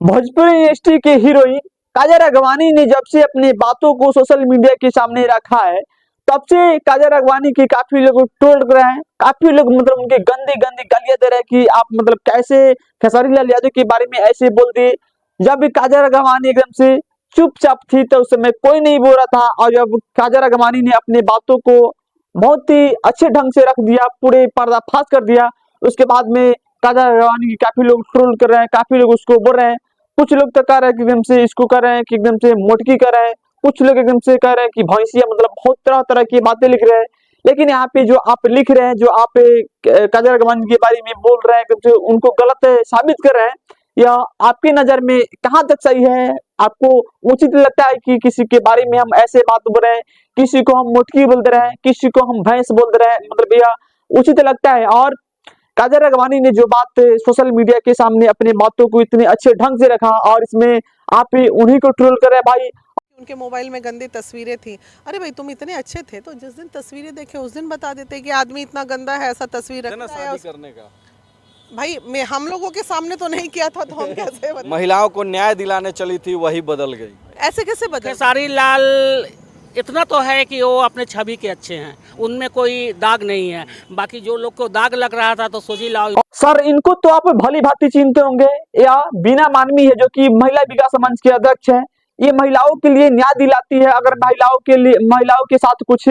Bhojpuri industry के heroine काजल राघवानी ने जब से अपनी बातों को सोशल मीडिया के सामने रखा है, तब से काजल राघवानी की काफी लोग ट्रोल कर रहे हैं। काफी लोग मतलब उनके गंदी गंदी गालियां दे रहे हैं कि आप मतलब कैसे खेसारी लाल यादव के बारे में ऐसे बोल दिए। जब भी काजल राघवानी एकदम से चुपचाप थी तो उस समय कोई नहीं बोल रहा था, और जब काजल राघवानी ने अपनी बातों को बहुत ही अच्छे ढंग से रख दिया, पूरे पर्दाफाश कर दिया, उसके बाद में काजल राघवानी की काफी लोग ट्रोल कर रहे हैं, काफी लोग उसको बोल रहे हैं। कुछ लोग तो कह रहे हैं कि एकदम से इसको कर रहे हैं कि एकदम से मोटकी कर रहे हैं, कुछ लोग एकदम से कह रहे हैं कि भैंसिया, मतलब बहुत तरह तरह की बातें लिख रहे हैं। लेकिन यहाँ पे जो आप लिख रहे हैं, जो आप काजल राघवानी के बारे में बोल रहे हैं, एकदम से उनको गलत साबित कर रहे हैं, या आपकी नजर में कहाँ तक सही है? आपको उचित लगता है कि किसी के बारे में हम ऐसे बात बोल रहे हैं, किसी को हम मोटकी बोल रहे हैं, किसी को हम भैंस बोल रहे हैं, मतलब यह उचित लगता है? और काजल राघवानी ने जो बात सोशल मीडिया के सामने अपने बातों को इतने अच्छे ढंग से रखा, और इसमें आप ही उन्हीं को ट्रोल कर रहे हैं भाई। उनके मोबाइल में गंदी तस्वीरें थी। अरे भाई तुम इतने अच्छे थे तो जिस दिन तस्वीरें देखे उस दिन बता देते कि आदमी इतना गंदा है, ऐसा तस्वीर रखता है करने का भाई मैं हम लोगों के सामने तो नहीं किया था, तो हम कैसे बता? महिलाओं को न्याय दिलाने चली थी, वही बदल गई। ऐसे कैसे बदल? खेसारी लाल इतना तो है कि वो अपने छवि के अच्छे हैं, उनमें कोई दाग नहीं है। बाकी जो लोग को दाग लग रहा था तो सोची लाओ। सर, इनको तो आप भली भांति चिनते होंगे, या बीना मानवी है जो कि महिला विकास मंच के अध्यक्ष है। ये महिलाओं के लिए न्याय दिलाती है। अगर महिलाओं के साथ कुछ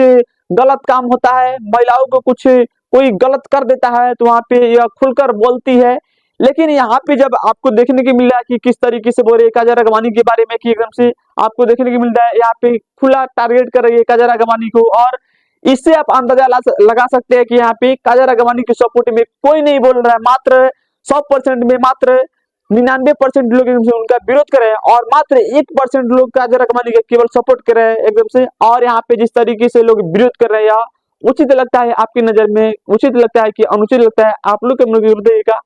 गलत काम होता है, महिलाओं को कुछ कोई गलत कर देता है, तो वहाँ पे यह खुलकर बोलती है। लेकिन यहाँ पे जब आपको देखने को मिल रहा है कि किस तरीके से बोल रही है काजल राघवानी के बारे में, कि एकदम से आपको देखने को मिल रहा है यहाँ पे खुला टारगेट कर रही है काजल राघवानी को, और इससे आप अंदाजा लगा सकते हैं कि यहाँ पे काजल राघवानी के सपोर्ट में कोई नहीं बोल रहा है। मात्र 100% में मात्र 99% लोग एकदम से उनका विरोध कर रहे हैं, और मात्र 1% लोग काजल राघवानी का केवल सपोर्ट कर रहे हैं एकदम से। और यहाँ पे जिस तरीके से लोग विरोध कर रहे हैं, उचित लगता है आपकी नजर में, उचित लगता है कि अनुचित लगता है? आप लोग के बताइएगा।